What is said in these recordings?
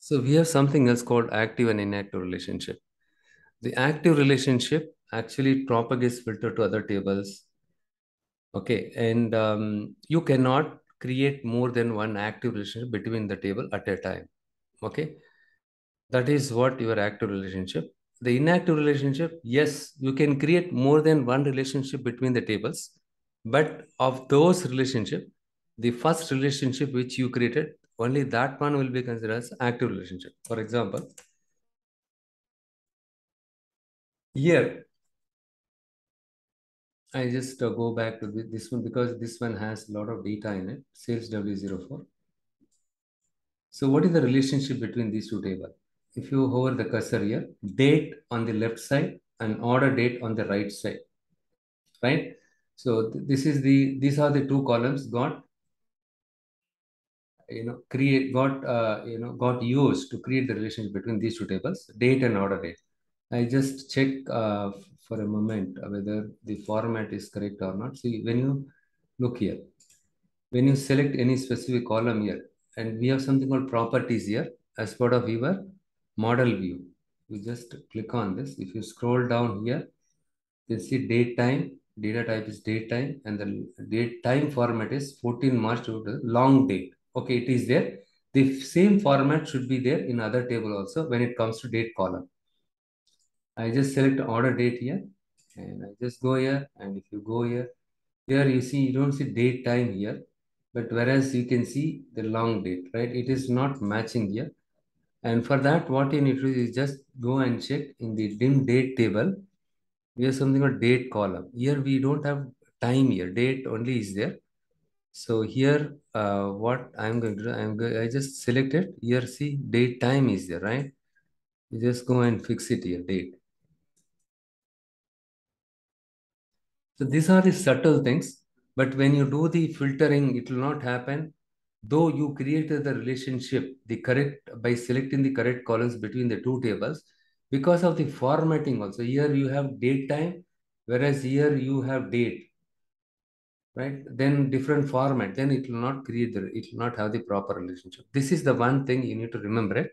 So we have something else called active and inactive relationship. The active relationship actually propagates filter to other tables. Okay, and you cannot create more than one active relationship between the table at a time. Okay, that is what your active relationship. The inactive relationship, yes, you can create more than one relationship between the tables, but of those relationship, the first relationship which you created, only that one will be considered as active relationship. For example, here I just go back to this one because this one has a lot of data in it, sales W04. So what is the relationship between these two tables? If you hover the cursor here, date on the left side and order date on the right side, right? So these are the two columns got used to create the relationship between these two tables, date and order date. I just check for a moment whether the format is correct or not. See, when you look here, when you select any specific column here, and we have something called properties here as part of your model view. You just click on this. If you scroll down here, you can see date time, data type is date time, and the date time format is 14 March to the long date. Okay, it is there. The same format should be there in other table also when it comes to date column. I just select order date here, and I just go here, and if you go here, here you see you don't see date time here, but whereas you can see the long date, right? It is not matching here. And for that, what you need to do is just go and check in the dim date table. We have something called date column. Here we don't have time here. Date only is there. So here, what I'm going to do, I just select it. Here, see, date time is there, right? You just go and fix it here, date. So these are the subtle things, but when you do the filtering, it will not happen. Though you created the relationship, the correct by selecting the correct columns between the two tables, because of the formatting also. Here you have date time, whereas here you have date, right? Then different format. Then it will not it will not have the proper relationship. This is the one thing you need to remember it.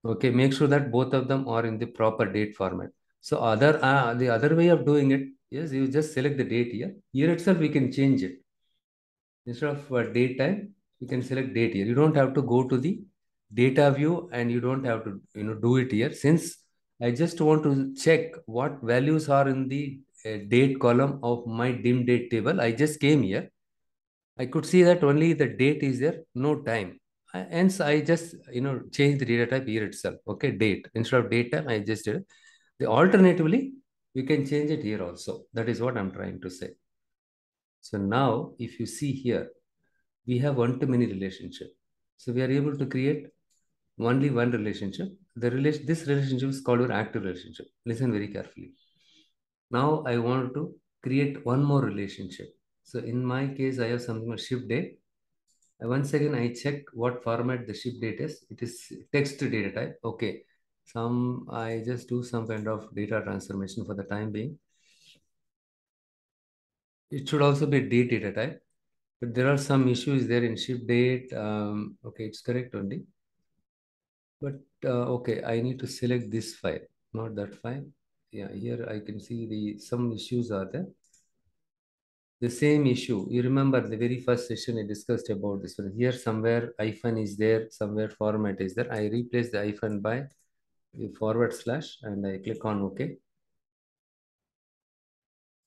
Okay, make sure that both of them are in the proper date format. So the other way of doing it is you just select the date here. Here itself we can change it. Instead of date time, you can select date here. You don't have to go to the data view and you don't have to do it here. Since I just want to check what values are in the date column of my dim date table. I just came here. I could see that only the date is there, no time. Hence, I just change the data type here itself. Okay, date instead of date time, I just did it. The alternatively, we can change it here also. That is what I'm trying to say. So now, if you see here, we have one-to-many relationship. So we are able to create only one relationship. This relationship is called your active relationship. Listen very carefully. Now I want to create one more relationship. So in my case, I have something called ship date. Once again, I check what format the ship date is. It is text data type. Okay. I just do some kind of data transformation for the time being. It should also be date data type, but there are some issues there in ship date. Okay, it's correct only. But okay, I need to select this file, not that file. Yeah, here I can see some issues are there. The same issue. You remember the very first session I discussed about this one. Here somewhere hyphen is there, somewhere format is there. I replace the hyphen by the forward slash and I click on OK.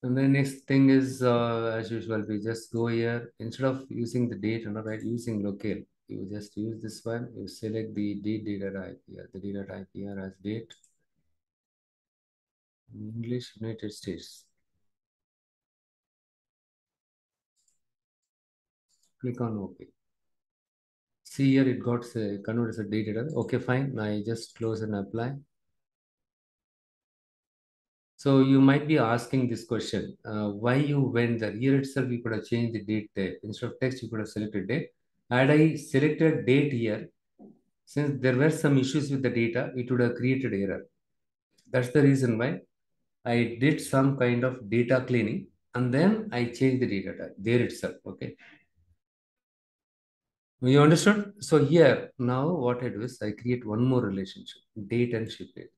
And the next thing is, as usual, we just go here. Instead of using the date and right, using locale, you just use this one. You select the date data type here, the data type here as date. English United States. Click on OK. See here, it got converted as a data. Okay, fine. I just close and apply. So you might be asking this question, why you went there? Here itself, you could have changed the date there. Instead of text, you could have selected date. Had I selected date here, since there were some issues with the data, it would have created error. That's the reason why I did some kind of data cleaning and then I changed the data type there itself. Okay. You understood? So here, now what I do is I create one more relationship, date and ship date.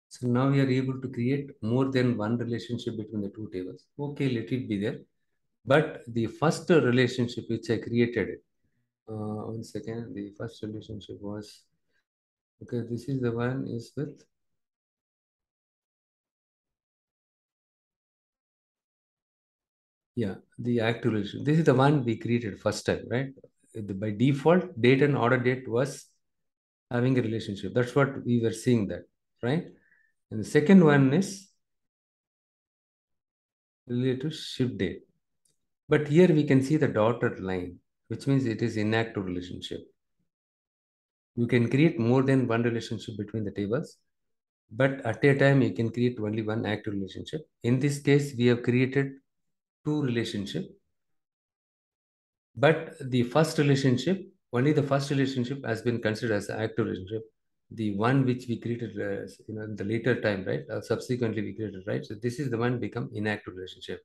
So now we are able to create more than one relationship between the two tables. Okay, let it be there. But the first relationship which I created, one second, the first relationship was, okay, this is the one is with, yeah, the active relationship. This is the one we created first time, right? By default, date and order date was having a relationship. That's what we were seeing that, right? And the second one is related to ship date. But here we can see the dotted line, which means it is inactive relationship. You can create more than one relationship between the tables, but at a time you can create only one active relationship. In this case, we have created two relationship, but the first relationship, only the first relationship has been considered as an active relationship. The one which we created, in the later time, right? Subsequently we created, right? So this is the one become inactive relationship.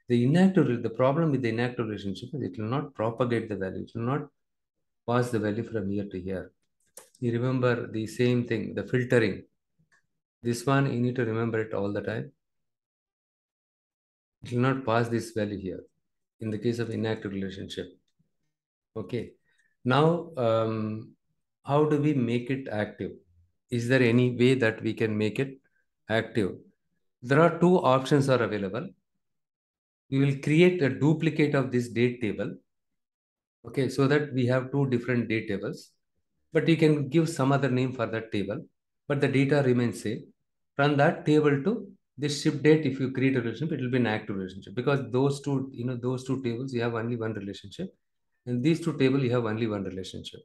The problem with the inactive relationship is it will not propagate the value. It will not pass the value from here to here. You remember the same thing, the filtering. This one, you need to remember it all the time. It will not pass this value here in the case of inactive relationship. Okay. Now, how do we make it active? Is there any way that we can make it active? There are two options are available. We will create a duplicate of this date table. Okay, so that we have two different date tables, but you can give some other name for that table, but the data remains same. From that table to this ship date, if you create a relationship, it will be an active relationship because those two, those two tables, you have only one relationship, and these two tables, you have only one relationship.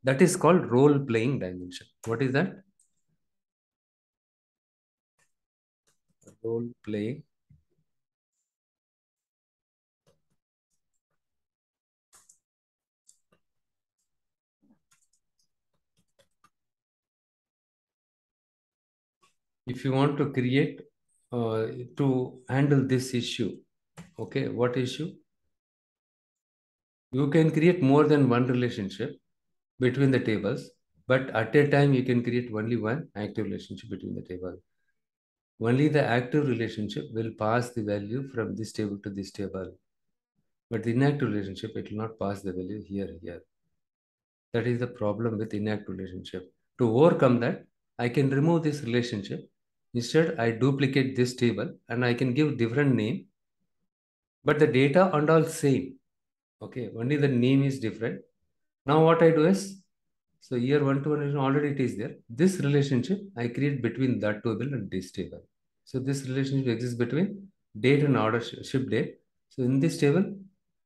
That is called role playing dimension. What is that? Role playing. If you want to create to handle this issue, okay, what issue? You can create more than one relationship between the tables, but at a time you can create only one active relationship between the table. Only the active relationship will pass the value from this table to this table. But the inactive relationship, it will not pass the value here. That is the problem with inactive relationship. To overcome that, I can remove this relationship. Instead, I duplicate this table and I can give different name, but the data and all same. Okay, only the name is different. Now what I do is, so here one to one relation already it is there. This relationship I create between that table and this table. So this relationship exists between date and order ship date. So in this table,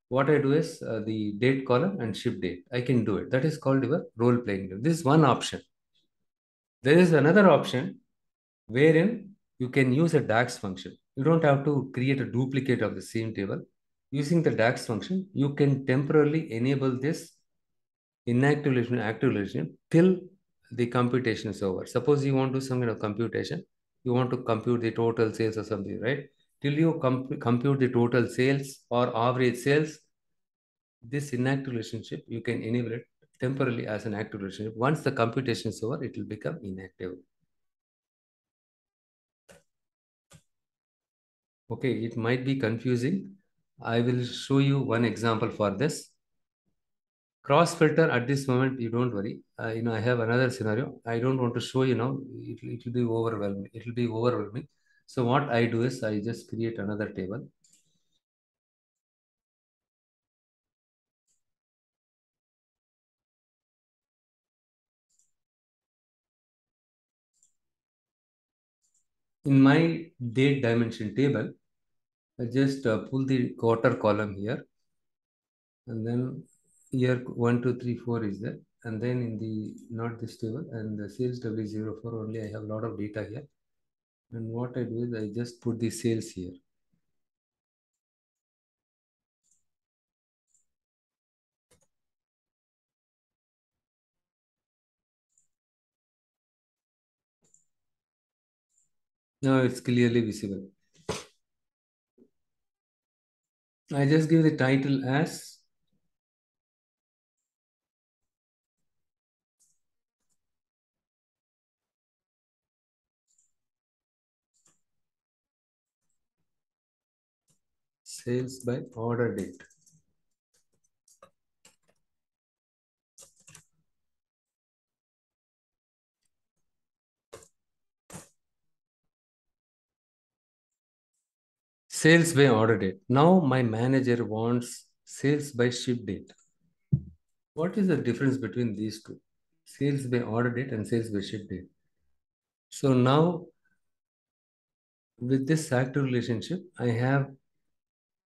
what I do is the date column and ship date. I can do it. That is called your role playing. This is one option. There is another option wherein you can use a Dax function. You don't have to create a duplicate of the same table. Using the Dax function, you can temporarily enable this inactive relation, active relation till the computation is over. Suppose you want to do some kind of computation, you want to compute the total sales or something, right? Till you compute the total sales or average sales, this inactive relationship, you can enable it temporarily as an active relationship. Once the computation is over, it will become inactive. Okay, it might be confusing. I will show you one example for this. Cross filter at this moment, you don't worry. I have another scenario. I don't want to show you now. It will be overwhelming. It will be overwhelming. So what I do is I just create another table. In my date dimension table, I just pull the quarter column here, and then here 1, 2, 3, 4 is there, and then in the not this table and the sales W04 only, I have a lot of data here. And what I do is I just put the sales here. Now it's clearly visible. I just give the title as sales by order date. Sales by order date. Now my manager wants sales by ship date. What is the difference between these two? Sales by order date and sales by ship date. So now with this active relationship, I have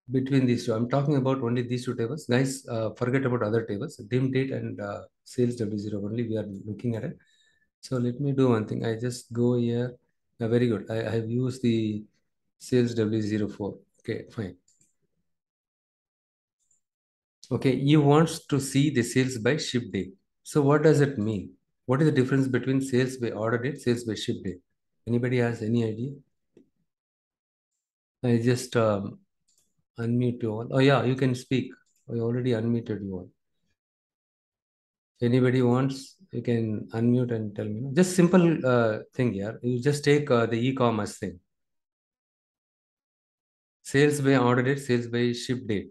between these two. I'm talking about only these two tables. Guys, forget about other tables. Dim date and sales W0 only we are looking at it. So let me do one thing. I just go here. Very good. I have used the sales W04. Okay, fine. Okay, you want to see the sales by ship date. So what does it mean? What is the difference between sales by order date, sales by ship date? Anybody has any idea? I just unmute you all. Oh yeah, you can speak. I already unmuted you all. Anybody wants, you can unmute and tell me. Just simple thing here. You just take the e-commerce thing. Sales by order date, sales by ship date.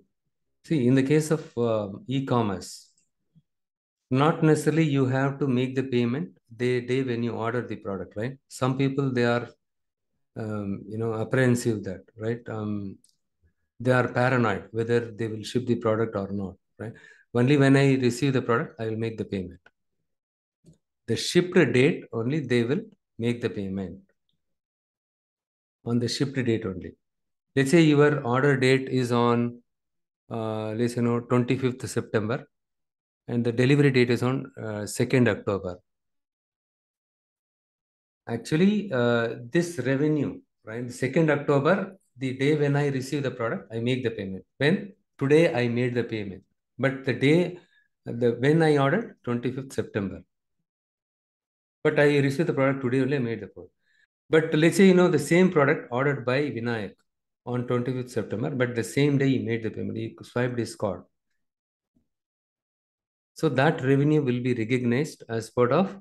See, in the case of e-commerce, not necessarily you have to make the payment the day when you order the product, right? Some people they are apprehensive that, right? They are paranoid whether they will ship the product or not, right? Only when I receive the product, I will make the payment. The shipped date only they will make the payment on the shipped date only. Let's say your order date is on, let's 25th September, and the delivery date is on 2nd October. Actually, this revenue, right? 2nd October, the day when I receive the product, I make the payment. When today I made the payment, but the day when I ordered 25th September, but I received the product today only I made the payment. But let's say the same product ordered by Vinayak on 25th September, but the same day he made the payment. He swiped his card. So that revenue will be recognized as part of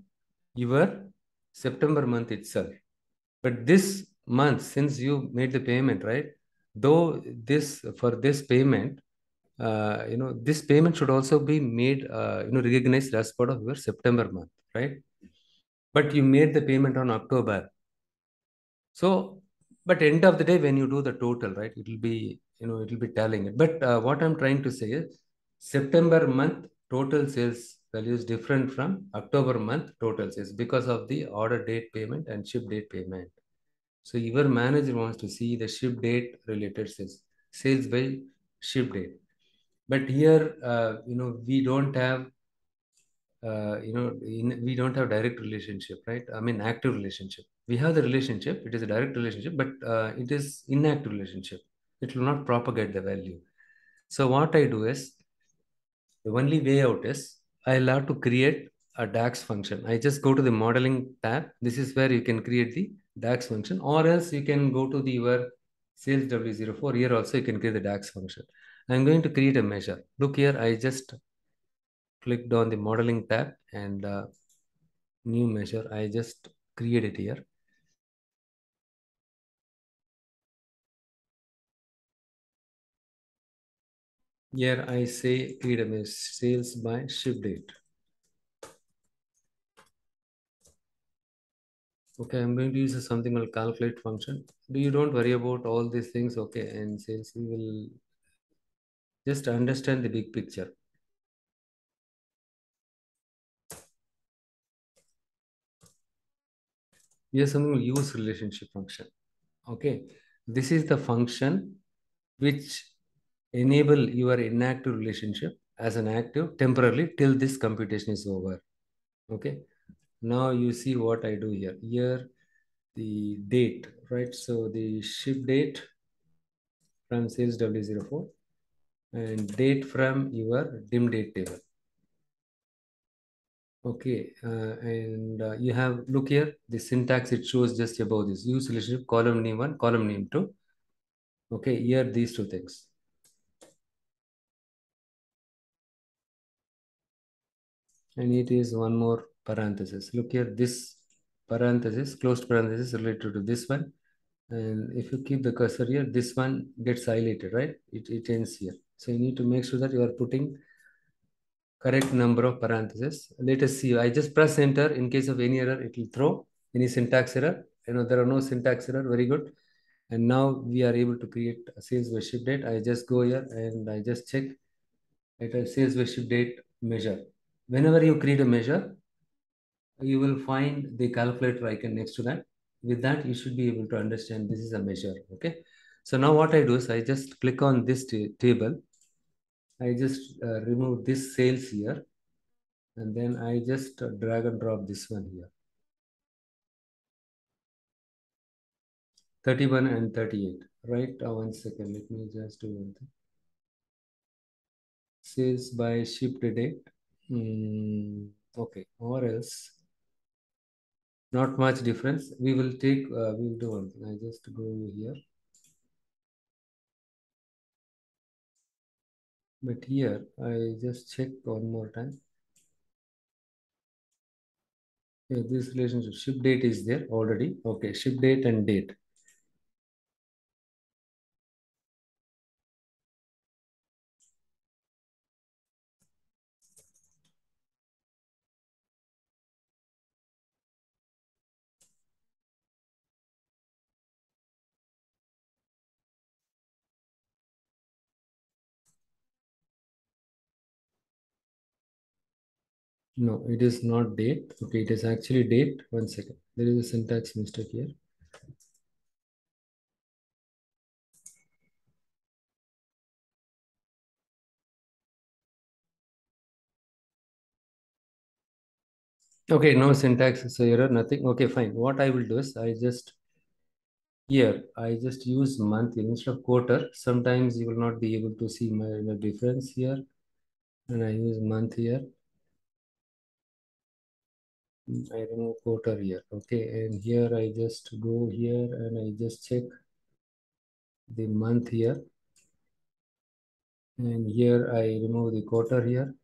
your September month itself. But this month, since you made the payment, right? Though this for this payment, this payment should also be made, recognized as part of your September month, right? But you made the payment on October. So, but end of the day, when you do the total, right, it will be, it will be tallying it. But what I'm trying to say is September month total sales value is different from October month total sales because of the order date payment and ship date payment. So your manager wants to see the ship date related sales, sales by ship date. But here, we don't have, we don't have direct relationship, right? I mean, active relationship. We have the relationship. It is a direct relationship, but it is inactive relationship. It will not propagate the value. So what I do is the only way out is I'll have to create a Dax function. I just go to the modeling tab. This is where you can create the Dax function, or else you can go to the your sales W04. Here also you can create the Dax function. I'm going to create a measure. Look here, I just clicked on the modeling tab and new measure. I just create it here. Here I say create a measure sales by ship date. Okay, I'm going to use something called calculate function. Do you don't worry about all these things, okay? And sales, we will just understand the big picture. Here's something called use relationship function. Okay, this is the function which enable your inactive relationship as an active temporarily till this computation is over. Okay, now you see what I do here. Here the date, right? So the ship date from sales W04 and date from your dim date table. Okay, and you have, look here, the syntax it shows just above this use relationship column name 1, column name 2. Okay, here these two things. and it is one more parenthesis. Look here, this parenthesis, closed parenthesis related to this one. And if you keep the cursor here, this one gets highlighted, right? It ends here. So you need to make sure that you are putting correct number of parentheses. Let us see. I just press enter. In case of any error, it will throw any syntax error. There are no syntax error. Very good. And now we are able to create a sales by ship date. I just go here and I just check it a sales by ship date measure. Whenever you create a measure, you will find the calculator icon next to that. With that, you should be able to understand this is a measure. Okay. So now what I do is I just click on this table. I just remove this sales here, and then I just drag and drop this one here. 31 and 38. Right. 1 second. Let me just do one thing. Sales by shipped date. Okay. Or else, not much difference. We will take, we will do one thing. I just go here. But here, I just check one more time. Yeah, this relationship, ship date is there already. Okay, ship date and date. No, it is not date. Okay, it is actually date. 1 second. There is a syntax mistake here. Okay, no syntax error, nothing. Okay, fine. What I will do is I just use month instead of quarter. Sometimes you will not be able to see the difference here. And I use month here. I don't know quarter here. Okay, and here I just go here and I just check the month here. And here I remove the quarter here.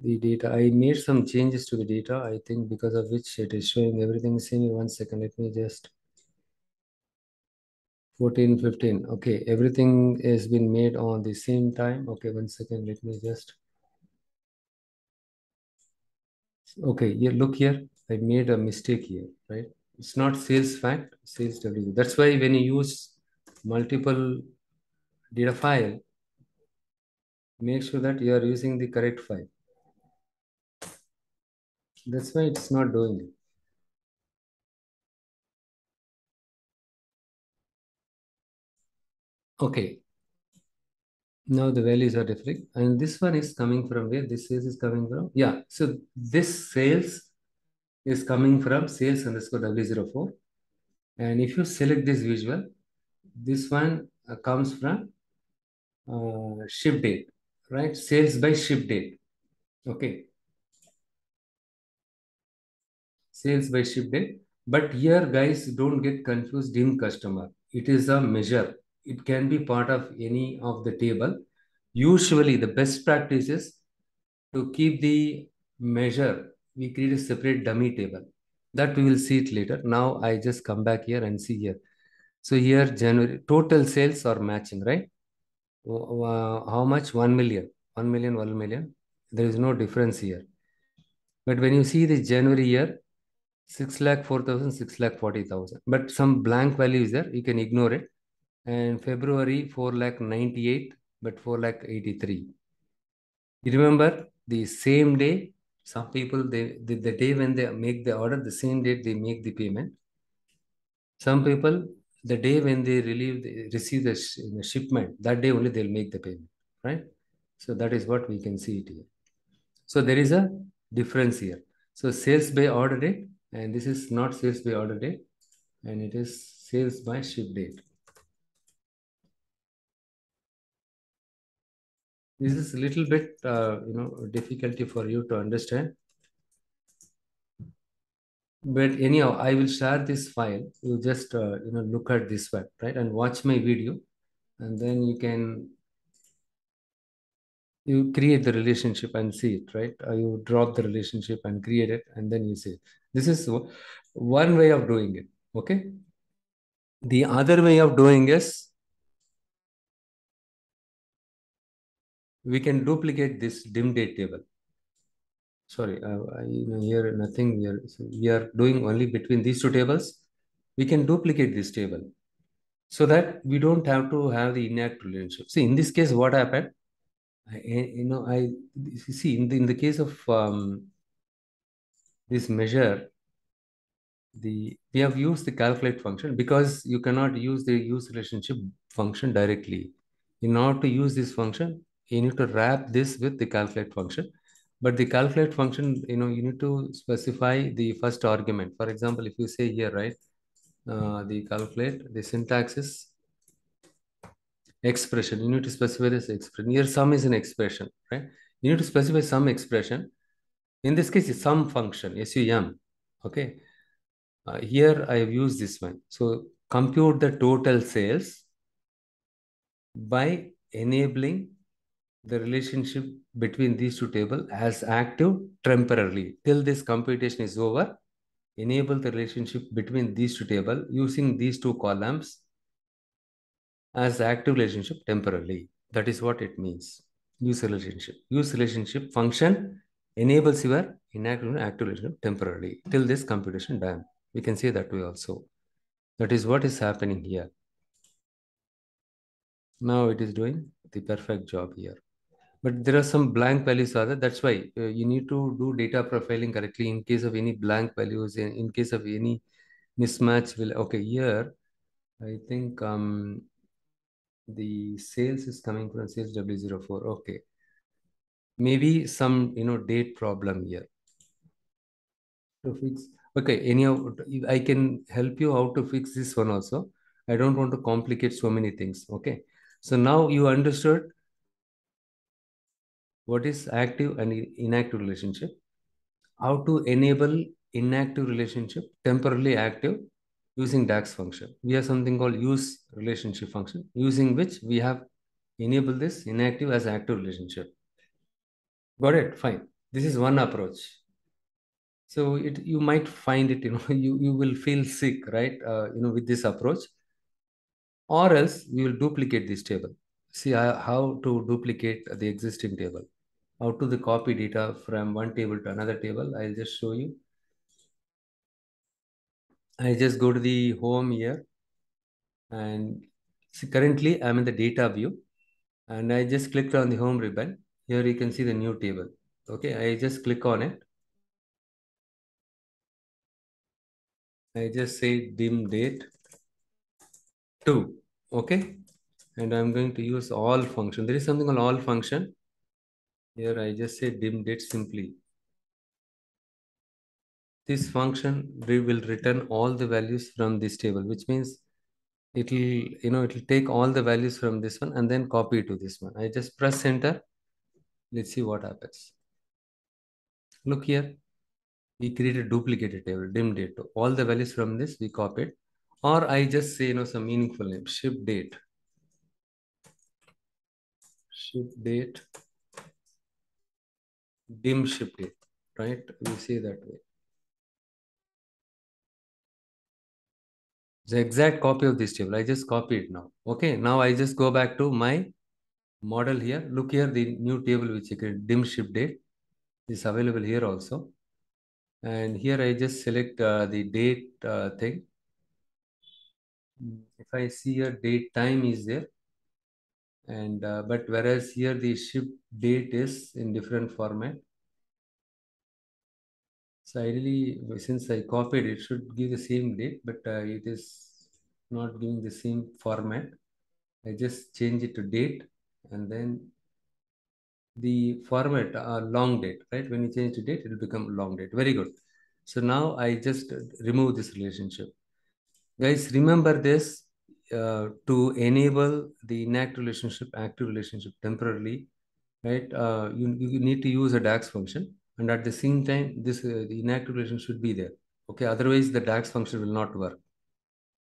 The data, I made some changes to the data, I think, because of which it is showing everything same. 1 second, let me just 14, 15. Okay, everything has been made on the same time. Okay, 1 second, let me just. Okay, you look here. I made a mistake here, right? It's not sales fact, sales W. That's why when you use multiple data file, make sure that you are using the correct file. That's why it's not doing it. Okay, now the values are different. And this one is coming from where? This sales is coming from. Yeah. So this sales is coming from sales underscore W04. And if you select this visual, this one comes from ship date, right? Sales by ship date. Okay. Sales by ship date. But here, guys, don't get confused. Dim customer. It is a measure. It can be part of any of the table. Usually, the best practice is to keep the measure, we create a separate dummy table. That we will see it later. Now I just come back here and see here. So here January total sales are matching, right? How much? 1 million. 1 million, 1 million. There is no difference here. But when you see the January year, 6 lakh 4,000, 6 lakh 40,000. But some blank value is there. You can ignore it. And February 4 lakh 98, but 4 lakh 83. You remember the same day, some people, the day when they make the order, the same date they make the payment. Some people, the day when they receive the shipment, that day only they'll make the payment, right? So that is what we can see it here. So there is a difference here. So sales by order date, and this is not sales by order date, and it is sales by ship date. This is a little bit, difficulty for you to understand. But anyhow, I will share this file. You just look at this one, right, and watch my video, and then you can You create the relationship and see it, right? You drop the relationship and create it, and then you see it. This is one way of doing it. Okay. The other way of doing is we can duplicate this dim date table. Sorry, here nothing here. So we are doing only between these two tables. We can duplicate this table so that we don't have to have the inactive relationship. See, in this case, what happened? I see in the case of this measure, we have used the calculate function because you cannot use the use relationship function directly. In order to use this function, you need to wrap this with the calculate function. But the calculate function, you need to specify the first argument. For example, if you say here, right, the calculate, the syntax is expression. You need to specify this expression. Here, sum is an expression, right? You need to specify some expression. In this case, it's sum function, sum. Okay. Here I have used this one. So compute the total sales by enabling the relationship between these two tables as active temporarily. Till this computation is over, enable the relationship between these two tables using these two columns as active relationship temporarily. That is what it means. Use relationship. Use relationship function enables your inactive and active relationship temporarily till this computation done. We can say that way also. That is what is happening here. Now it is doing the perfect job here. But there are some blank values are there. That's why you need to do data profiling correctly in case of any blank values, in case of any mismatch. Okay, here I think the sales is coming from sales W04. Okay. Maybe some date problem here. To fix. Okay, anyhow, I can help you how to fix this one also. I don't want to complicate so many things. Okay. So now you understood what is active and inactive relationship, how to enable inactive relationship temporarily active using Dax function. We have something called use relationship function, using which we have enabled this inactive as active relationship. Got it? Fine. This is one approach. So you might find it, you will feel sick, right? With this approach, or else we will duplicate this table. See how to duplicate the existing table. How to the copy data from one table to another table. I'll just show you. I just go to the home here and see currently I'm in the data view and I just clicked on the home ribbon. Here you can see the new table. Okay, I just click on it. I just say dim date 2. Okay, and I'm going to use all function. There is something called all function. Here I just say dim date simply. This function will return all the values from this table, which means it'll take all the values from this one and then copy it to this one. I just press enter. Let's see what happens. Look here, we created duplicated table, dim date. All the values from this we copied, or I just say some meaningful name, ship date, ship date, dim ship date, right? We say that way. The exact copy of this table. I just copy it now. Okay, now I just go back to my model here. Look here, the new table which you can dim ship date is available here also. And here I just select the date thing. If I see here date time is there, and but whereas here the ship date is in different format. So ideally, since I copied, it should give the same date, but it is not giving the same format. I just change it to date, and then the format long date, right? When you change the date, it will become long date. Very good. So now I just remove this relationship. Guys, remember this to enable the inactive relationship, active relationship temporarily, right? You need to use a Dax function, and at the same time, this the inactive relationship should be there. Okay, otherwise the Dax function will not work.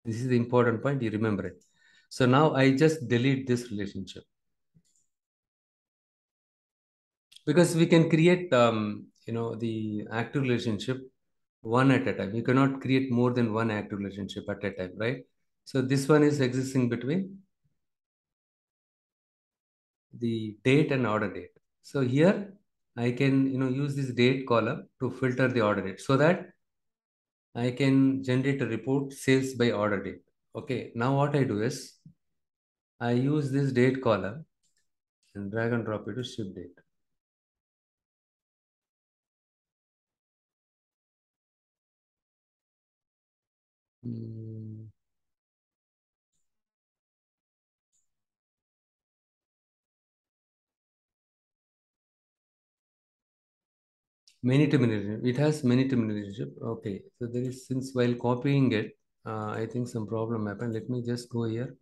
This is the important point. You remember it. So now I just delete this relationship. Because we can create, the active relationship one at a time. You cannot create more than one active relationship at a time, right? So this one is existing between the date and order date. So here I can, use this date column to filter the order date so that I can generate a report sales by order date. Okay, now what I do is I use this date column and drag and drop it to ship date. Hmm. Many to many relationship. It has many to many relationship. Okay, so there is, since while copying it, I think some problem happened. Let me just go here.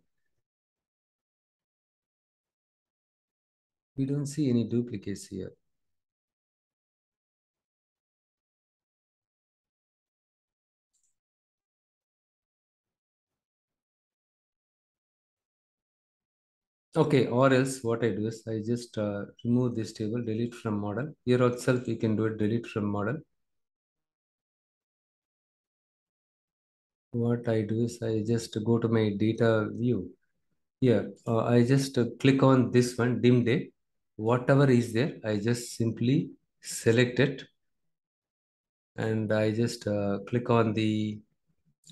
We don't see any duplicates here. Okay, or else what I do is I just remove this table, delete from model. Here itself you can do it, delete from model. What I do is I just go to my data view. Here, I just click on this one, dim date. Whatever is there, I just simply select it and I just click on the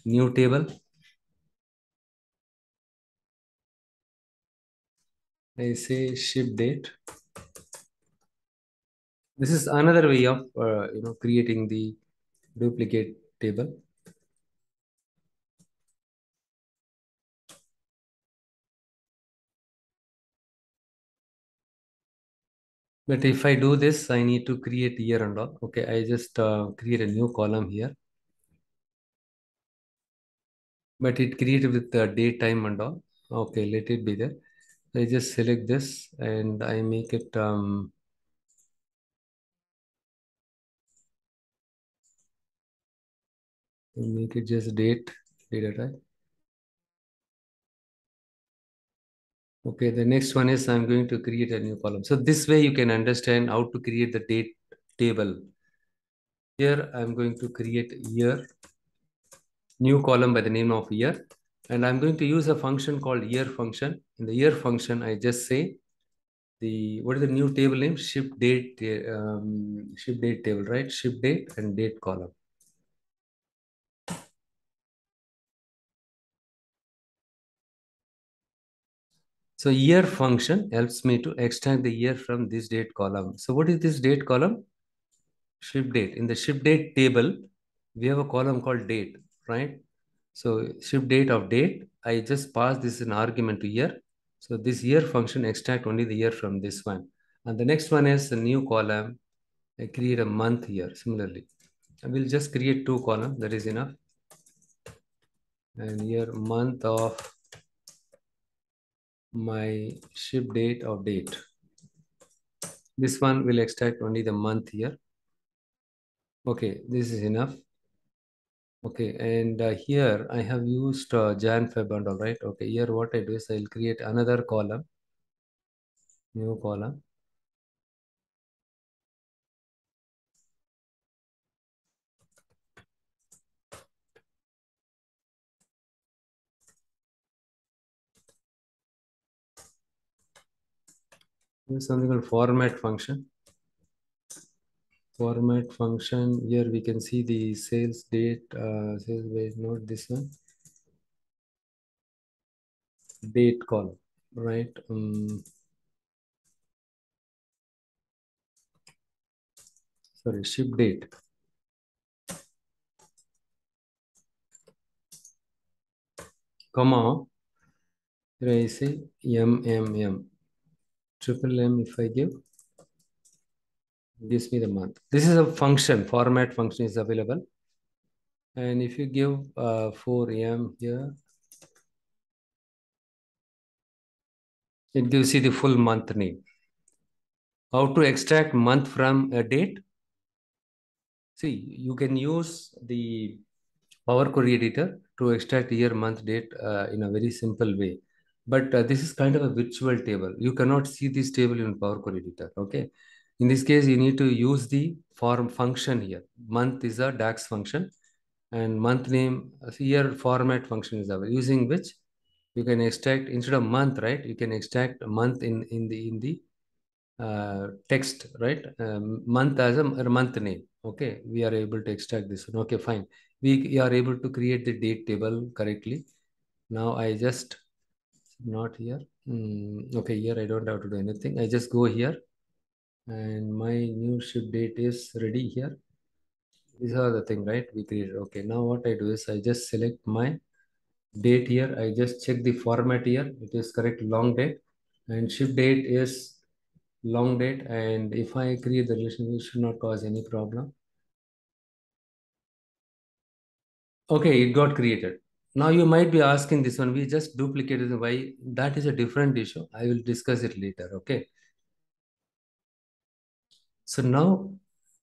new table. I say ship date. This is another way of creating the duplicate table. But if I do this, I need to create year and all. Okay, I just create a new column here. But it created with the date, time and all. Okay, let it be there. I just select this and I make it just data type. Okay, the next one is I'm going to create a new column. So this way you can understand how to create the date table. Here I'm going to create year, new column by the name of year. And I'm going to use a function called year function. In the year function, I just say what is the new table name? Ship date table, right? Ship date and date column. So year function helps me to extract the year from this date column. So what is this date column? Ship date. In the ship date table, we have a column called date, right? So ship date of date, I just pass this an argument to year. So this year function extract only the year from this one. And the next one is a new column. I create a month here similarly. I will just create two columns, that is enough. And here month of my ship date of date. This one will extract only the month here. Okay, this is enough. Okay, and here I have used Jan, Feb and all, right? Okay, here what I do is I'll create another column, new column. Use something called format function. Format function, here we can see the sales date, sales date, not this one, date column, right? Sorry, ship date, comma, here I say triple M if I give, gives me the month. This is a function, format function is available. And if you give 4M here, it gives you the full month name. How to extract month from a date? See, you can use the Power Query editor to extract year, month, date in a very simple way. But this is kind of a virtual table. You cannot see this table in Power Query editor. Okay. In this case, you need to use the form function here. Month is a Dax function, and month name here format function is available, using which you can extract instead of month, right? You can extract a month in the text, right? Month as a month name. Okay, we are able to extract this one. Okay, fine. We are able to create the date table correctly. Now I just not here. Okay, here I don't have to do anything. I just go here, and my new ship date is ready here. These are the thing, right? We created. Okay, now what I do is I just select my date here. I just check the format here. It is correct long date, and ship date is long date. And if I create the relation, it should not cause any problem. Okay, it got created. Now you might be asking this one. We just duplicated. Why? That is a different issue. I will discuss it later. Okay. So now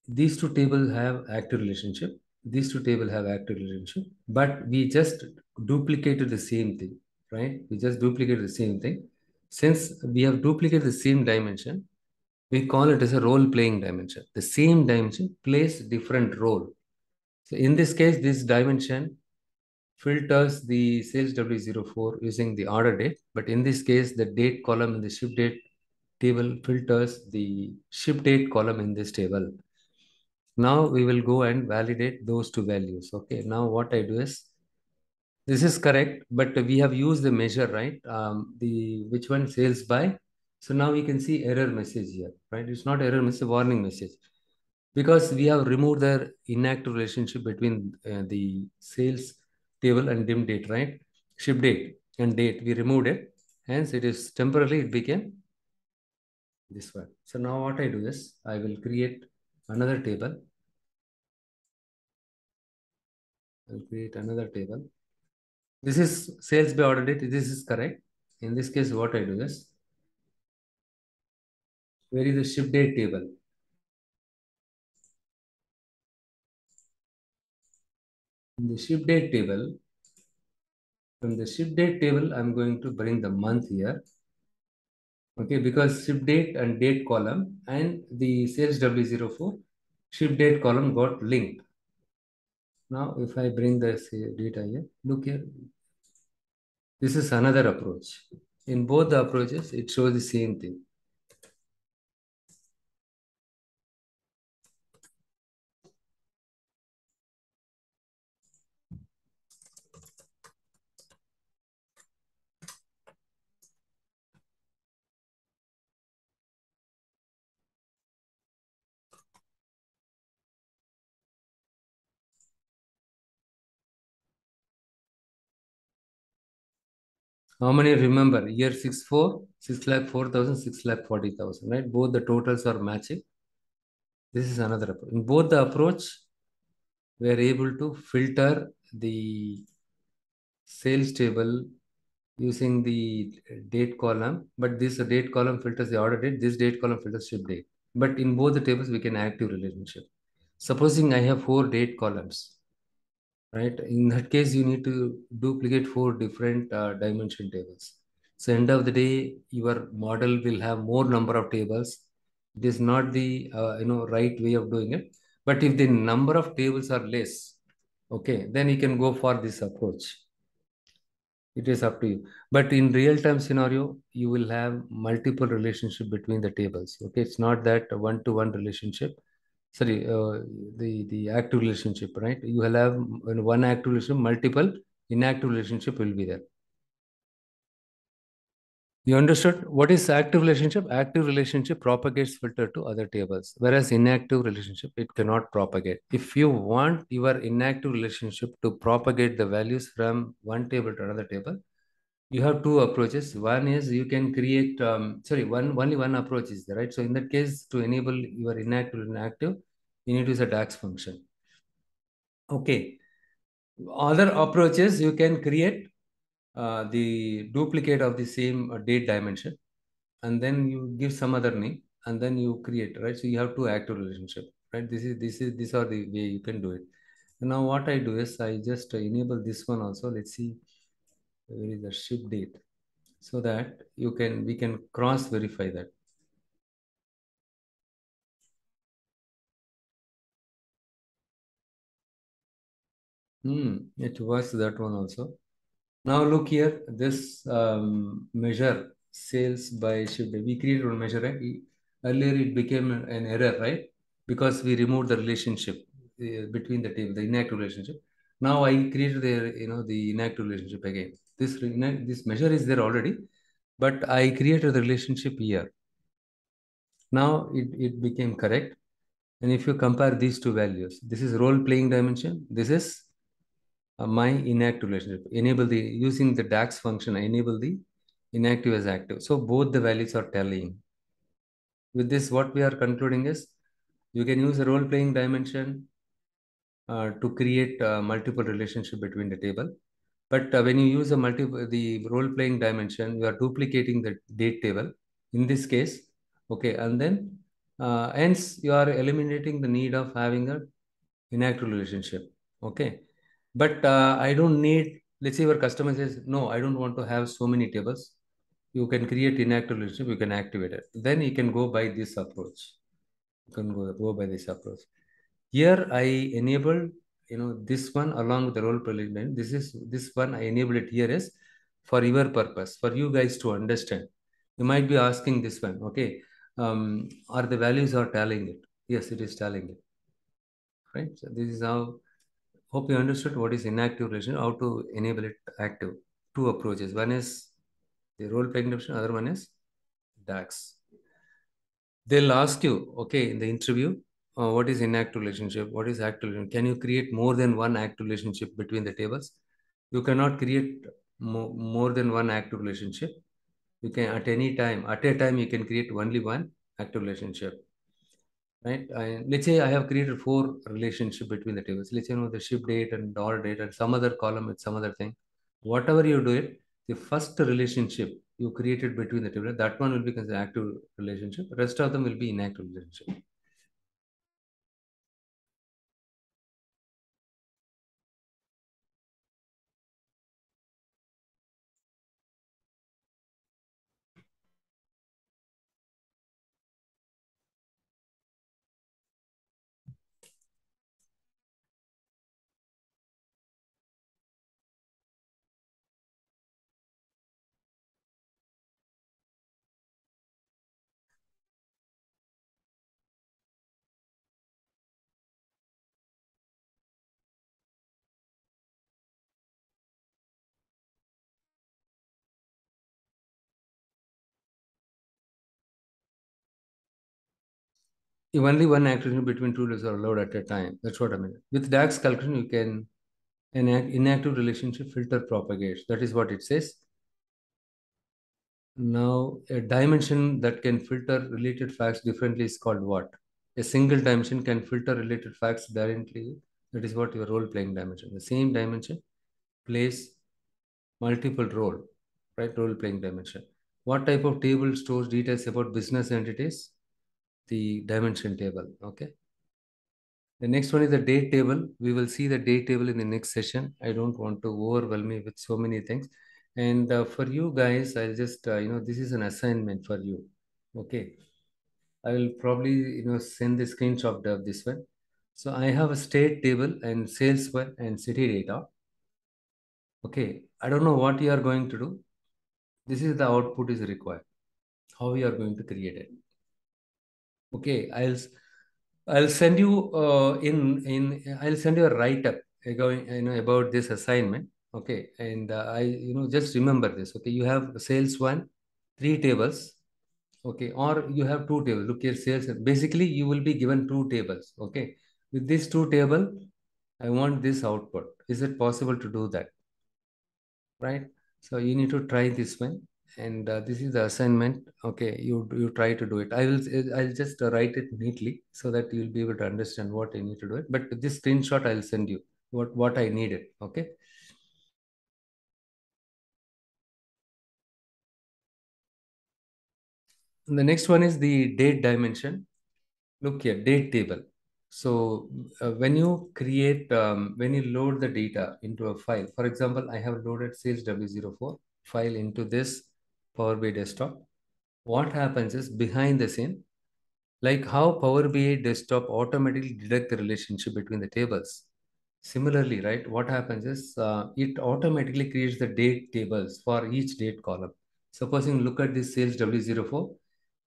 these two tables have active relationship. These two tables have active relationship, but we just duplicated the same thing, right? We just duplicated the same thing. Since we have duplicated the same dimension, we call it as a role-playing dimension. The same dimension plays different role. So in this case, this dimension filters the sales W04 using the order date, but in this case, the date column in the ship date table filters the ship date column in this table. Now we will go and validate those two values. Okay, now what I do is, this is correct, but we have used the measure, right? The which one sales by. So now we can see error message here, right? It's not error message, warning message, because we have removed the inactive relationship between the sales table and dim date, right? Ship date and date, we removed it. Hence, it is temporarily, it became this one. So now what I do is, I will create another table. I'll create another table. This is sales by order date. This is correct. In this case, what I do is, where is the ship date table? In the ship date table, from the ship date table, I'm going to bring the month here. Okay, because ship date and date column and the sales W04 ship date column got linked. Now, if I bring the data here, look here. This is another approach. In both the approaches, it shows the same thing. How many remember? Year 64, 6,04,000, 6,40,000, right? Both the totals are matching. This is another approach. In both the approach, we are able to filter the sales table using the date column, but this date column filters the order date, this date column filters ship date. But in both the tables, we can active relationship. Supposing I have four date columns, right? In that case, you need to duplicate four different dimension tables. So end of the day, your model will have more number of tables. It is not the right way of doing it. But if the number of tables are less, okay, then you can go for this approach. It is up to you. But in real time scenario, you will have multiple relationship between the tables. Okay, it's not that one to one relationship. Sorry, the active relationship, right? You will have one active relationship, multiple inactive relationship will be there. You understood what is active relationship? Active relationship propagates filter to other tables, whereas inactive relationship it cannot propagate. If you want your inactive relationship to propagate the values from one table to another table, you have two approaches. One is you can create only one approach is there, right? So in that case, to enable your inactive and active, you need to use a Dax function. Okay. Other approaches, you can create the duplicate of the same date dimension, and then you give some other name, and then you create, right? So you have two active relationship, right? These are the way you can do it. And now what I do is I just enable this one also. Let's see where is the ship date, so that we can cross verify that. It was that one also. Now look here, this measure sales by shift. We created one measure, right? Earlier it became an error, right? Because we removed the relationship between the table, the inactive relationship. Now I created the inactive relationship again. This measure is there already, but I created the relationship here. Now it became correct. And if you compare these two values, this is role playing dimension. This is my inactive relationship. Enable the using the Dax function. I enable the inactive as active. So both the values are tallying. With this, what we are concluding is you can use a role playing dimension to create multiple relationship between the table. But when you use the role playing dimension, you are duplicating the date table in this case. Okay, and then hence you are eliminating the need of having a inactive relationship. Okay, but I don't need. Let's say your customer says, "No, I don't want to have so many tables." You can create inactive relationship. You can activate it. Then you can go by this approach. You can go by this approach. Here I enabled, this one along with the role playing line. This one I enabled it here is for your purpose, for you guys to understand. You might be asking this one, okay, are the values are tallying it? Yes, it is tallying it, right? So this is how. Hope you understood what is inactive relation, how to enable it active. Two approaches. One is the role playing dimension, other one is DAX. They'll ask you, okay, in the interview, what is inactive relationship? What is active relationship? Can you create more than one active relationship between the tables? You cannot create more than one active relationship. You can at a time, you can create only one active relationship, right? Let's say I have created four relationship between the tables. Let's say the ship date and dollar date and some other column with some other thing. Whatever you do it, the first relationship you created between the table, that one will be considered active relationship. The rest of them will be inactive relationship. If only one activity between two lists are allowed at a time. That's what I mean. With DAX calculation, you can an inactive relationship filter propagates. That is what it says. Now, a dimension that can filter related facts differently is called what? A single dimension can filter related facts differently. That is what your role playing dimension. The same dimension plays multiple role, right? Role playing dimension. What type of table stores details about business entities? The dimension table. Okay. The next one is the date table. We will see the date table in the next session. I don't want to overwhelm you with so many things. And for you guys, I'll just, this is an assignment for you. Okay. I will probably, send the screenshot of this one. So I have a state table and sales one and city data. Okay. I don't know what you are going to do. This is the output is required. How you are going to create it. Okay. I'll send you I'll send you a write up going about this assignment. Okay, and I just remember this. Okay, you have sales one, three tables. Okay, or you have two tables. Look here, sales. Basically, you will be given two tables. Okay, with this two table, I want this output. Is it possible to do that? Right. So you need to try this one, and this is the assignment. Okay, you try to do it. I'll just write it neatly so that you'll be able to understand what I need to do it. But this screenshot I'll send you what I needed. Okay. And the next one is the date dimension. Look here, date table. So when you when you load the data into a file, for example, I have loaded sales W04 file into this Power BI desktop. What happens is behind the scene, like how Power BI desktop automatically detect the relationship between the tables. Similarly, right, what happens is it automatically creates the date tables for each date column. Supposing look at this sales W04.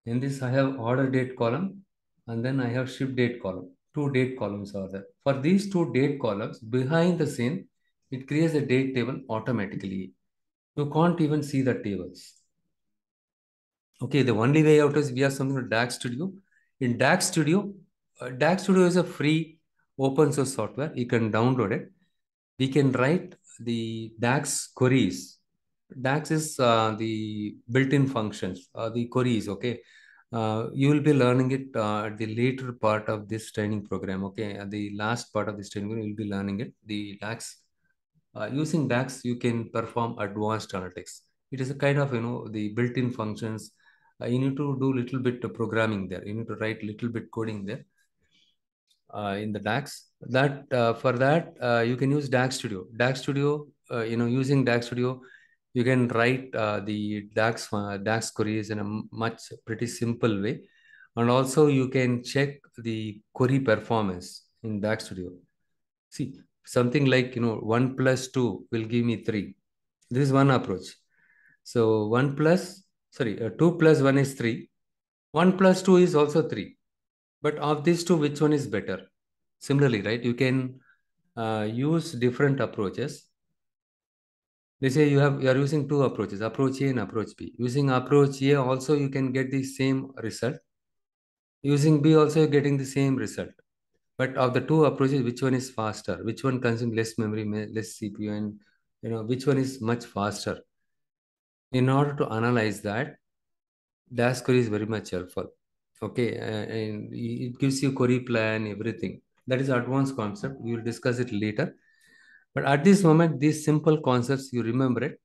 In this, I have order date column and then I have ship date column. Two date columns are there. For these two date columns, behind the scene, it creates a date table automatically. You can't even see the tables. Okay, the only way out is we have something like Dax Studio. In Dax Studio is a free open source software. You can download it. We can write the Dax queries. Dax is the built-in functions, the queries. Okay, you will be learning it at the later part of this training program. Okay, at the last part of this training, you will be learning it. The Dax using Dax, you can perform advanced analytics. It is a kind of the built-in functions. You need to do little bit of programming there. You need to write little bit coding there in the Dax. That for that you can use Dax Studio. Dax Studio, using Dax Studio, you can write the Dax queries in a much pretty simple way, and also you can check the query performance in Dax Studio. See, something like 1 plus 2 will give me 3. This is one approach. So 2 plus 1 is 3. 1 plus 2 is also 3. But of these two, which one is better? Similarly, right, you can use different approaches. Let's say you are using two approaches, approach A and approach B. Using approach A also you can get the same result. Using B also you're getting the same result. But of the two approaches, which one is faster? Which one consumes less memory, less CPU, and which one is much faster? In order to analyze that, Dash query is very much helpful. Okay, and it gives you query plan, everything. That is advanced concept. We will discuss it later. But at this moment, these simple concepts, you remember it.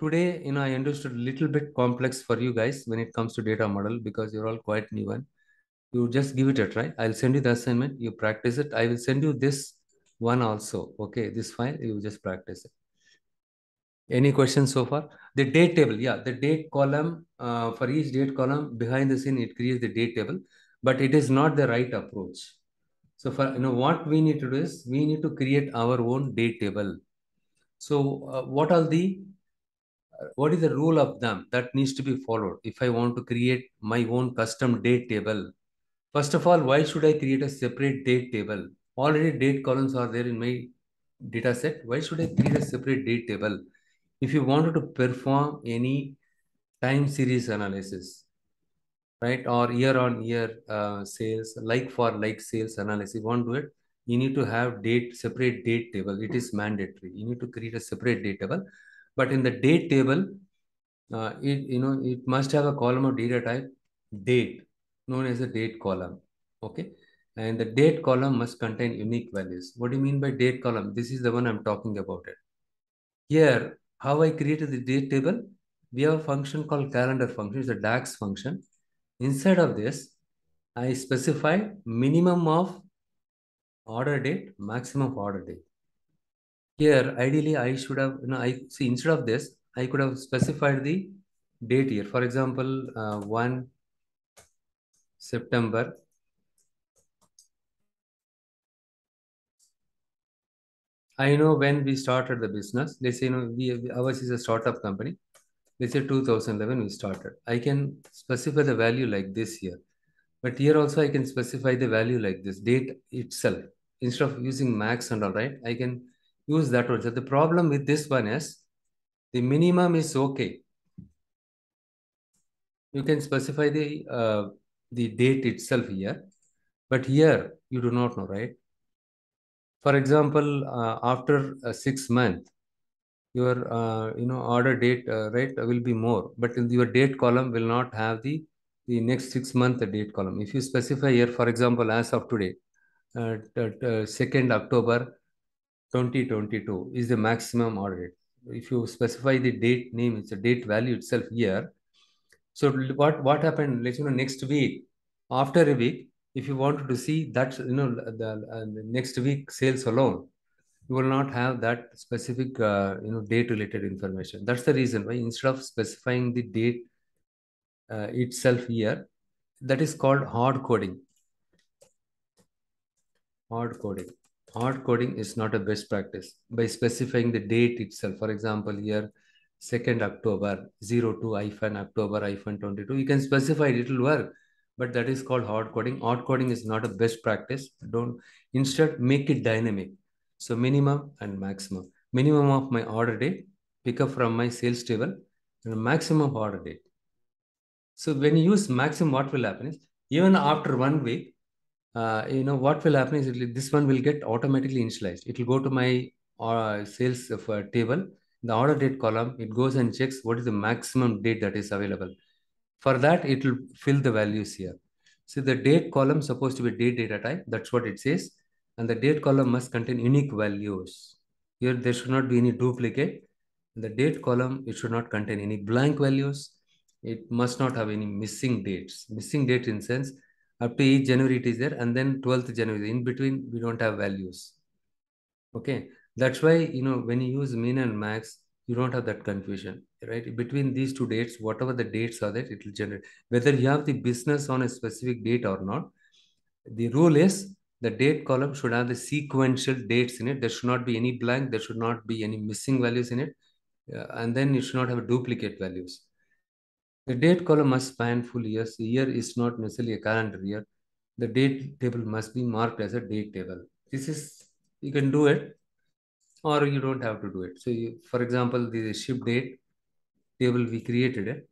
Today, I understood a little bit complex for you guys when it comes to data model because you're all quite new one. You just give it a try. I'll send you the assignment. You practice it. I will send you this one also. Okay, this file, you just practice it. Any questions so far? The date table, yeah, the date column, for each date column behind the scene, it creates the date table, but it is not the right approach. So for what we need to do is we need to create our own date table. So what is the rule of thumb that needs to be followed if I want to create my own custom date table? First of all, why should I create a separate date table? Already date columns are there in my data set. Why should I create a separate date table? If you wanted to perform any time series analysis, right, or year on year sales, like for like sales analysis, you want to do it, you need to have separate date table. It is mandatory. You need to create a separate date table. But in the date table, it must have a column of data type date, known as a date column. Okay, and the date column must contain unique values. What do you mean by date column? This is the one I'm talking about it. Here, how I created the date table, we have a function called calendar function. It's a Dax function. Inside of this, I specify minimum of order date, maximum of order date. Here, ideally, I should have, I see instead of this, I could have specified the date here. For example, 1 September. I know when we started the business. Let's say, ours is a startup company. Let's say 2011 we started. I can specify the value like this here. But here also I can specify the value like this, date itself. Instead of using max and all, right, I can use that one. So the problem with this one is the minimum is okay. You can specify the date itself here, but here you do not know, right? For example, after 6 months, your order date right will be more, but in your date column will not have the next 6 month date column. If you specify here, for example, as of today, 2nd October 2022 is the maximum order date. If you specify the date name, it's a date value itself here. So what happened? Let's next week, after a week, if you wanted to see that the next week sales alone, you will not have that specific date related information. That's the reason why instead of specifying the date itself here, that is called hard coding. Hard coding. hard coding is not a best practice. By specifying the date itself, for example, here 2nd October 02 October 22, you can specify it, will work. But that is called hard coding. Hard coding is not a best practice. Don't Instead make it dynamic. So minimum and maximum. Minimum of my order date, pick up from my sales table, and maximum order date. So when you use maximum, what will happen is even after 1 week, what will happen is this one will get automatically initialized. It will go to my sales of, table, the order date column. It goes and checks what is the maximum date that is available. For that, it will fill the values here. So the date column is supposed to be date data type. That's what it says. And the date column must contain unique values. Here, there should not be any duplicate. The date column, it should not contain any blank values. It must not have any missing dates. Missing date in sense, up to 8th January it is there, and then 12th January. In between, we don't have values. Okay. That's why, when you use min and max, you don't have that confusion, right? Between these two dates, whatever the dates are that it will generate. Whether you have the business on a specific date or not, the rule is the date column should have the sequential dates in it. There should not be any blank. There should not be any missing values in it. And then you should not have duplicate values. The date column must span full years. The year is not necessarily a calendar year. The date table must be marked as a date table. This is, you can do it or you don't have to do it. So, for example, the ship date table, we created it.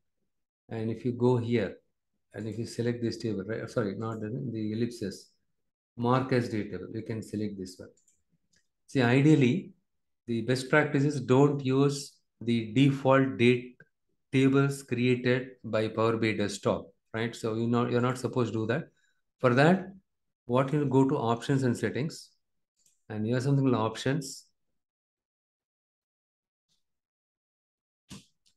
And if you go here and if you select this table, right? Sorry, not the ellipsis, mark as date table, you can select this one. See, ideally, the best practice is don't use the default date tables created by Power BI Desktop, right? So you're not supposed to do that. For that, what you go to options and settings, and here's something like options.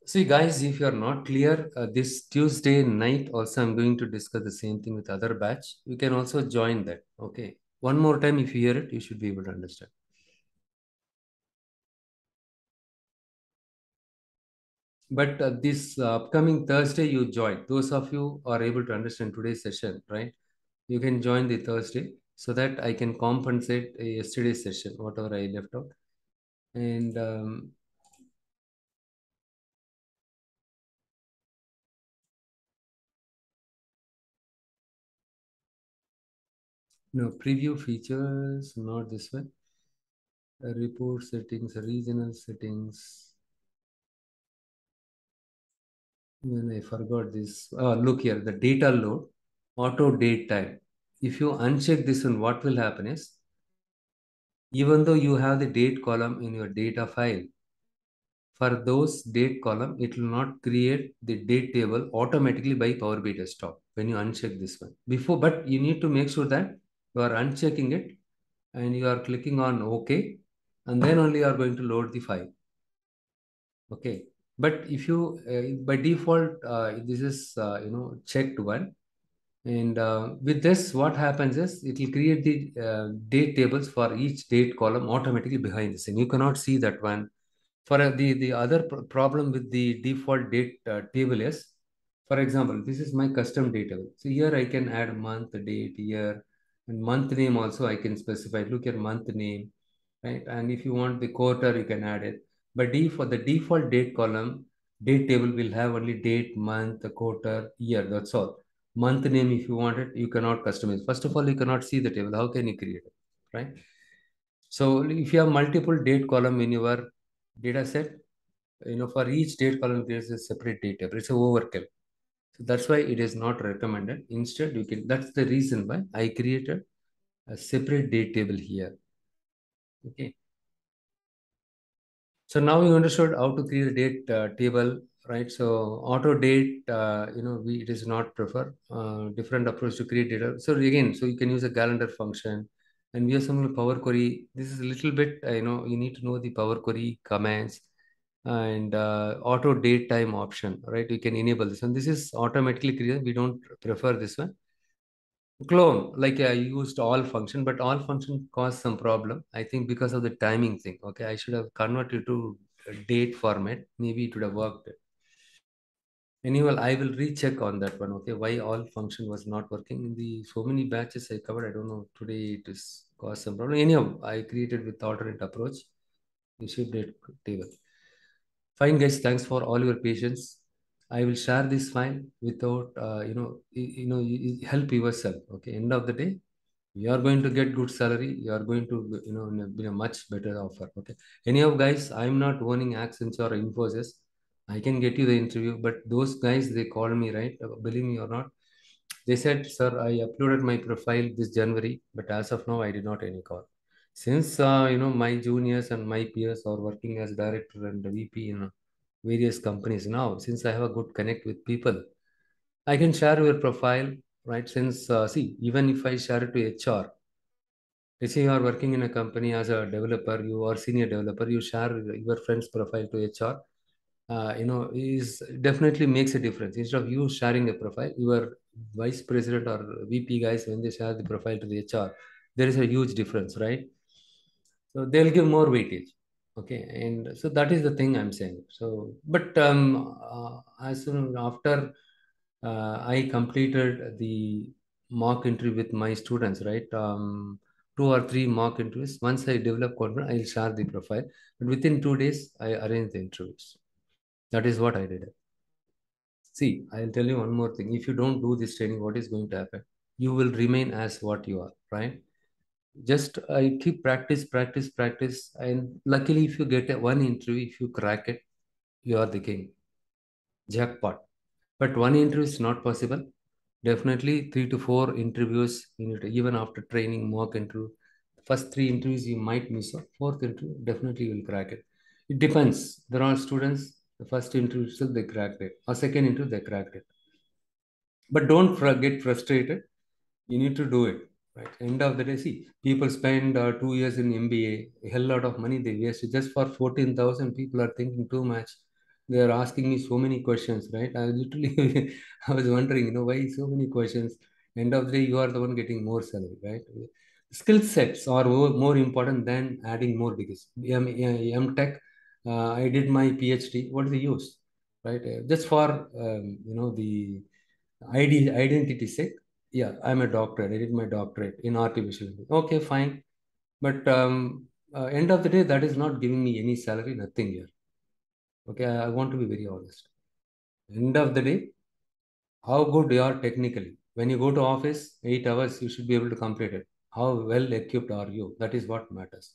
See, guys, if you're not clear, this Tuesday night also I'm going to discuss the same thing with other batch. You can also join that. Okay. One more time, if you hear it, you should be able to understand. But this upcoming Thursday, you join. Those of you are able to understand today's session, right? You can join the Thursday so that I can compensate yesterday's session, whatever I left out. And no, preview features, not this one. Report settings, regional settings. When I forgot this, look here, the data load, auto date time. If you uncheck this one, what will happen is, even though you have the date column in your data file, for those date column, it will not create the date table automatically by Power BI Desktop when you uncheck this one. But you need to make sure that you are unchecking it and you are clicking on OK, and then only you are going to load the file. Okay. But if you, by default, this is, checked one. And with this, what happens is it will create the date tables for each date column automatically behind the scene. You cannot see that one. For the other problem with the default date table is, for example, this is my custom date table. So here I can add month, date, year, and month name also I can specify. Look at month name, right? And if you want the quarter, you can add it. But for the default date column, date table will have only date, month, quarter, year. That's all. Month name, if you want it, you cannot customize. First of all, you cannot see the table. How can you create it, right? So if you have multiple date column in your data set, for each date column, there's a separate date table. It's a overkill. So that's why it is not recommended. Instead, that's the reason why I created a separate date table here. Okay. So now you understood how to create a date table, right? So auto date, it is not prefer different approach to create data. So again, so you can use a calendar function, and we have some Power Query. This is a little bit, you need to know the Power Query commands and auto date time option, right? You can enable this, and this is automatically created. We don't prefer this one. Clone, like I used all function, but all function caused some problem. I think because of the timing thing. Okay, I should have converted to a date format. Maybe it would have worked. Anyway, I will recheck on that one. Okay, why all function was not working in the so many batches I covered. I don't know today it is cause some problem. Anyhow, I created with alternate approach. You shipped it table. Fine, guys. Thanks for all your patience. I will share this file without, help yourself. Okay. End of the day, you are going to get good salary. You are going to, be a much better offer. Okay. Anyhow, guys, I'm not owning Accenture or Infosys. I can get you the interview, but those guys, they called me, right? Believe me or not, they said, sir, I uploaded my profile this January, but as of now, I did not any call. Since, my juniors and my peers are working as director and VP in various companies now, since I have a good connect with people, I can share your profile, right? Since, see, even if I share it to HR, let's say you are working in a company as a developer, you are senior developer, you share your friend's profile to HR, is definitely makes a difference. Instead of you sharing a profile, your vice president or VP guys, when they share the profile to the HR, there is a huge difference, right? So they'll give more weightage. Okay, and so that is the thing I'm saying. So, but as soon after I completed the mock interview with my students, right? Two or three mock interviews. Once I develop confidence, I'll share the profile. But within 2 days, I arrange the interviews. That is what I did. See, I'll tell you one more thing. If you don't do this training, what is going to happen? You will remain as what you are, right? Just I keep practice, practice, practice, and luckily, if you get one interview, if you crack it, you are the king, jackpot. But one interview is not possible. Definitely 3 to 4 interviews you need to, even after training, mock interview. First 3 interviews you might miss out. Fourth interview, definitely you will crack it. It depends. There are students, the first interview still they cracked it. Or second interview they cracked it. But don't get frustrated. You need to do it, right? End of the day, see, people spend 2 years in MBA, a hell lot of money they waste just for 14,000. People are thinking too much. They are asking me so many questions, right? I literally I was wondering, why so many questions. End of the day, you are the one getting more salary, right? Skill sets are more important than adding more degrees. Tech, I did my PhD. What is the use, right? Just for the identity sake. Yeah, I'm a doctorate. I did my doctorate in artificial intelligence. Okay, fine. But end of the day, that is not giving me any salary, nothing here. Okay, I want to be very honest. End of the day, how good you are technically. When you go to office, 8 hours, you should be able to complete it. How well equipped are you? That is what matters.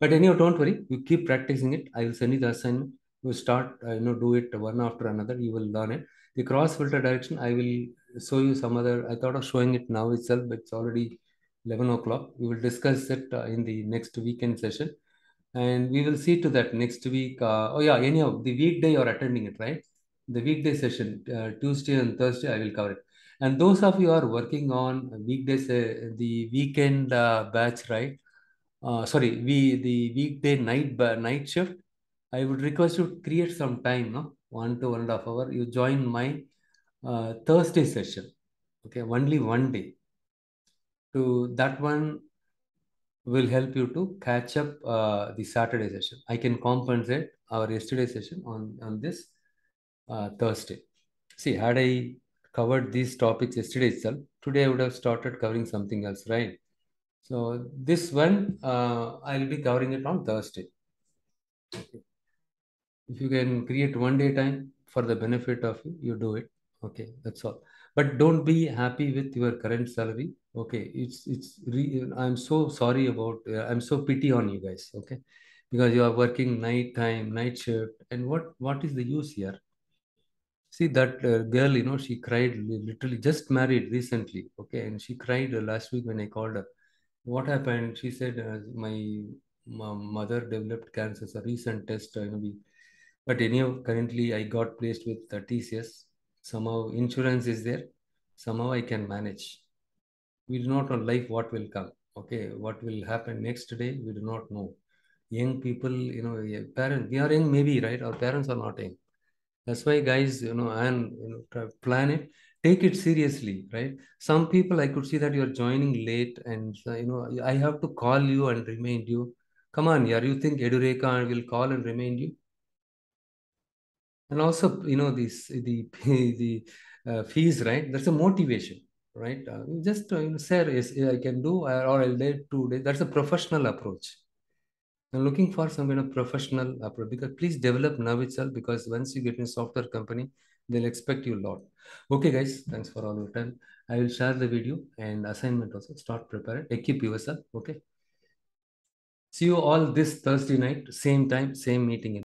But anyhow, don't worry. You keep practicing it. I will send you the assignment. You start, do it one after another. You will learn it. The cross filter direction, I will show you some other. I thought of showing it now itself, but it's already 11 o'clock. We will discuss it in the next weekend session. And we will see to that next week. Oh, yeah, anyhow, the weekday you're attending it, right? The weekday session, Tuesday and Thursday, I will cover it. And those of you who are working on weekdays, the weekend batch, right? Sorry, the weekday night shift. I would request you to create some time, no, 1 to 1.5 hour. You join my Thursday session. Okay, only one day. To that one will help you to catch up the Saturday session. I can compensate our yesterday session on this Thursday. See, had I covered these topics yesterday itself, today I would have started covering something else, right? So this one, I'll be covering it on Thursday. If you can create one day time for the benefit of you, you do it. Okay, that's all. But don't be happy with your current salary. Okay, I'm so sorry about. I'm so pity on you guys. Okay, because you are working night time, night shift, and what is the use here? See that girl, she cried literally just married recently. Okay, and she cried last week when I called her. What happened? She said my mother developed cancer. It's a recent test. But anyhow, currently I got placed with TCS. Somehow insurance is there. Somehow I can manage. We do not know life what will come. Okay, what will happen next day? We do not know. Young people, yeah, parents, we are young maybe, right? Our parents are not young. That's why, guys, and plan it, take it seriously, right? Some people I could see that you're joining late, and I have to call you and remind you. Come on, yeah, you think Edureka will call and remind you? And also, this the the fees, right? That's a motivation, right? You just share, yes, I can do, or I'll do 2 days. That's a professional approach. I'm looking for some kind of professional approach, because please develop now itself, because once you get in software company, they'll expect you a lot. Okay, guys, thanks for all your time. I will share the video and assignment also. Start preparing. Equip yourself. Okay. See you all this Thursday night, same time, same meeting.